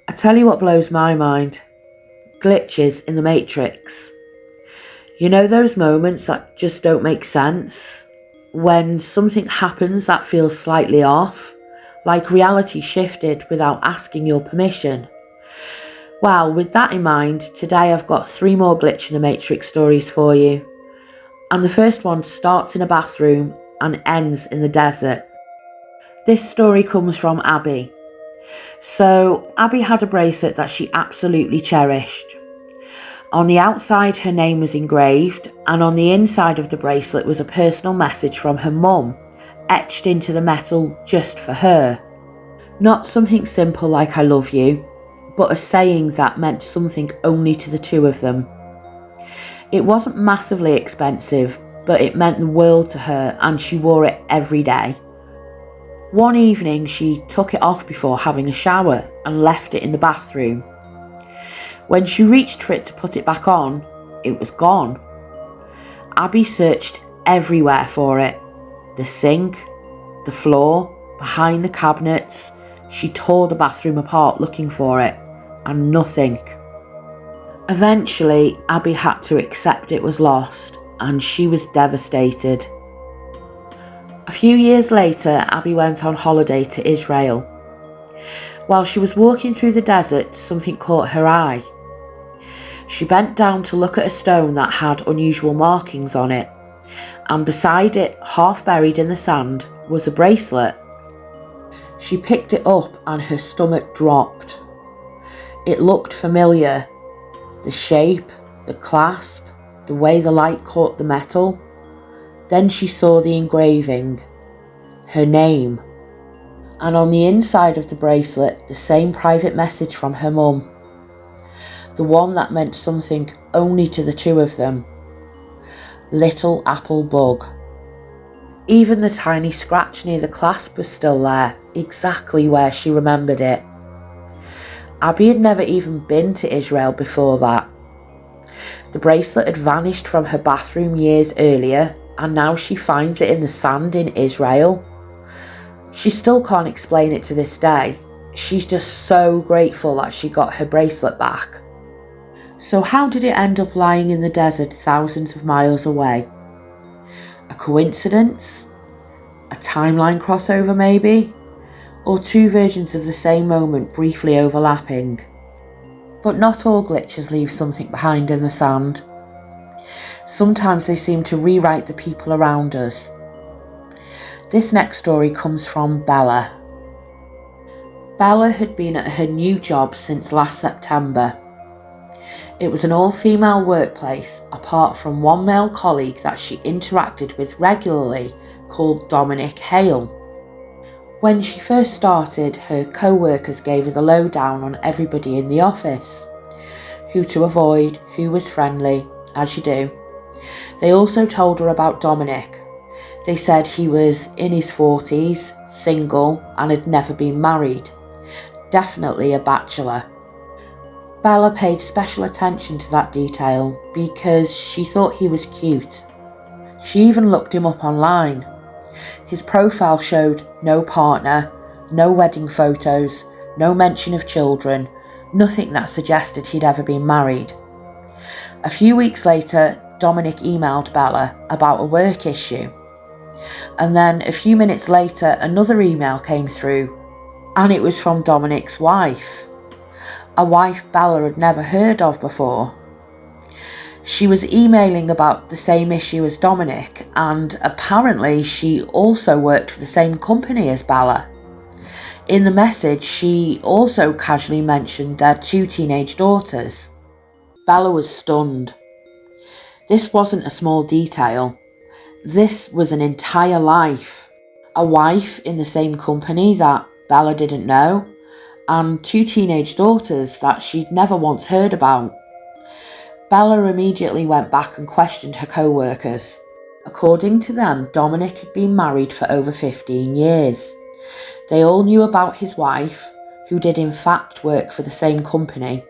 I tell you what blows my mind. Glitches in the Matrix. You know those moments that just don't make sense? When something happens that feels slightly off, like reality shifted without asking your permission. Well, with that in mind, today I've got 3 more Glitch in the Matrix stories for you. And the first one starts in a bathroom and ends in the desert. This story comes from Abby. So, Abby had a bracelet that she absolutely cherished. On the outside, her name was engraved, and on the inside of the bracelet was a personal message from her mum, etched into the metal just for her. Not something simple like "I love you," but a saying that meant something only to the 2 of them. It wasn't massively expensive, but it meant the world to her, and she wore it every day. One evening, she took it off before having a shower and left it in the bathroom. When she reached for it to put it back on, it was gone. Abby searched everywhere for it. The sink, the floor, behind the cabinets. She tore the bathroom apart looking for it, and nothing. Eventually, Abby had to accept it was lost, and she was devastated. A few years later, Abby went on holiday to Israel. While she was walking through the desert, something caught her eye. She bent down to look at a stone that had unusual markings on it, and beside it, half buried in the sand, was a bracelet. She picked it up and her stomach dropped. It looked familiar. The shape, the clasp, the way the light caught the metal. Then she saw the engraving, her name, and on the inside of the bracelet, the same private message from her mum. The one that meant something only to the 2 of them. Little apple bug. Even the tiny scratch near the clasp was still there, exactly where she remembered it. Abby had never even been to Israel before that. The bracelet had vanished from her bathroom years earlier, and now she finds it in the sand in Israel. She still can't explain it to this day. She's just so grateful that she got her bracelet back. So how did it end up lying in the desert thousands of miles away? A coincidence? A timeline crossover maybe? Or 2 versions of the same moment briefly overlapping? But not all glitches leave something behind in the sand. Sometimes they seem to rewrite the people around us. This next story comes from Bella. Bella had been at her new job since last September. It was an all-female workplace, apart from one male colleague that she interacted with regularly, called Dominic Hale. When she first started, her co-workers gave her the lowdown on everybody in the office. Who to avoid, who was friendly, as you do. They also told her about Dominic. They said he was in his 40s, single, and had never been married. Definitely a bachelor. Bella paid special attention to that detail because she thought he was cute. She even looked him up online. His profile showed no partner, no wedding photos, no mention of children, nothing that suggested he'd ever been married. A few weeks later, Dominic emailed Bella about a work issue. And then a few minutes later, another email came through, and it was from Dominic's wife. A wife Bella had never heard of before. She was emailing about the same issue as Dominic, and apparently she also worked for the same company as Bella. In the message, she also casually mentioned their 2 teenage daughters. Bella was stunned. This wasn't a small detail. This was an entire life. A wife in the same company that Bella didn't know, and 2 teenage daughters that she'd never once heard about. Bella immediately went back and questioned her co-workers. According to them, Dominic had been married for over 15 years. They all knew about his wife, who did in fact work for the same company,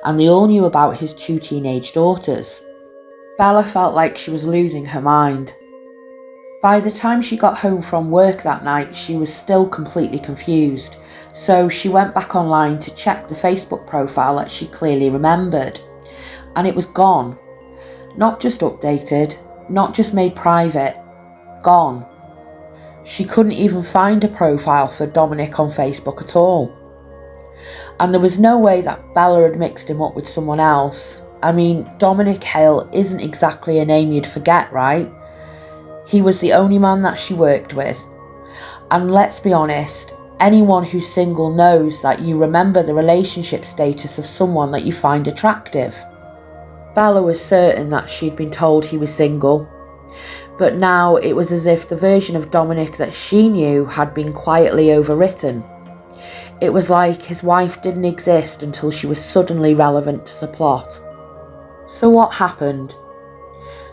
and they all knew about his 2 teenage daughters. Bella felt like she was losing her mind. By the time she got home from work that night, she was still completely confused, so she went back online to check the Facebook profile that she clearly remembered, and it was gone. Not just updated, not just made private, gone. She couldn't even find a profile for Dominic on Facebook at all. And there was no way that Bella had mixed him up with someone else. I mean, Dominic Hale isn't exactly a name you'd forget, right? He was the only man that she worked with. And let's be honest, anyone who's single knows that you remember the relationship status of someone that you find attractive. Bella was certain that she'd been told he was single, but now it was as if the version of Dominic that she knew had been quietly overwritten. It was like his wife didn't exist until she was suddenly relevant to the plot. So what happened?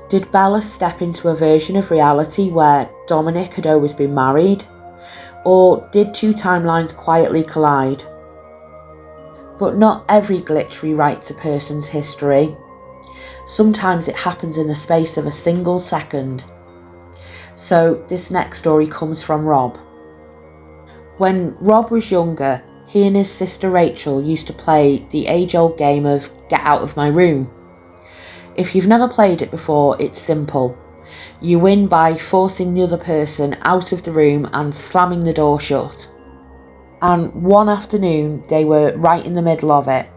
Did Bella step into a version of reality where Dominic had always been married? Or did two timelines quietly collide? But not every glitch rewrites a person's history. Sometimes it happens in the space of a single second. So this next story comes from Rob. When Rob was younger, he and his sister Rachel used to play the age-old game of Get Out of My Room. If you've never played it before, it's simple. You win by forcing the other person out of the room and slamming the door shut. And one afternoon, they were right in the middle of it.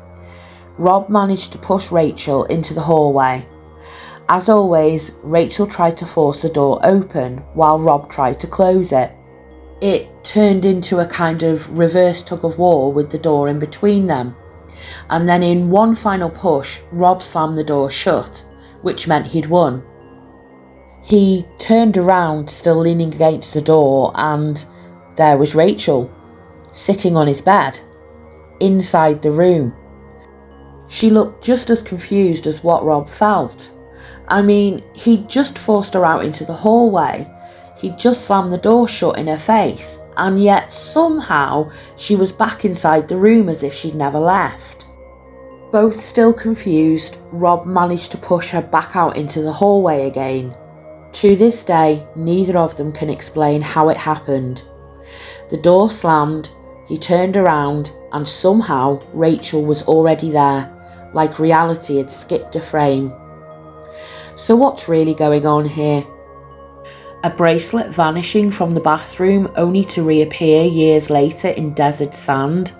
Rob managed to push Rachel into the hallway. As always, Rachel tried to force the door open while Rob tried to close it. It turned into a kind of reverse tug of war with the door in between them. And then in one final push, Rob slammed the door shut, which meant he'd won. He turned around, still leaning against the door, and there was Rachel, sitting on his bed, inside the room. She looked just as confused as what Rob felt. I mean, he'd just forced her out into the hallway. He'd just slammed the door shut in her face, and yet somehow she was back inside the room as if she'd never left. Both still confused, Rob managed to push her back out into the hallway again. To this day, neither of them can explain how it happened. The door slammed, he turned around, and somehow Rachel was already there, like reality had skipped a frame. So what's really going on here? A bracelet vanishing from the bathroom only to reappear years later in desert sand?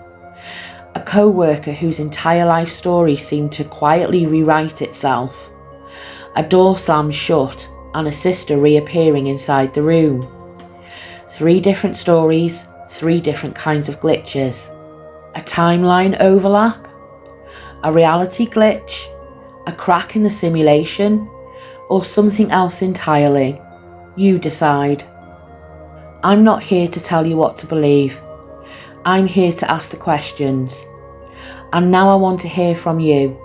A co-worker whose entire life story seemed to quietly rewrite itself? A door slammed shut and a sister reappearing inside the room? 3 different stories, 3 different kinds of glitches. A timeline overlap? A reality glitch? A crack in the simulation? Or something else entirely? You decide. I'm not here to tell you what to believe. I'm here to ask the questions. And now I want to hear from you.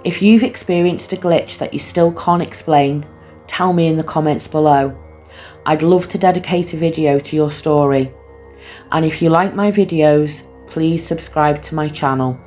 If you've experienced a glitch that you still can't explain, tell me in the comments below. I'd love to dedicate a video to your story. And if you like my videos, please subscribe to my channel.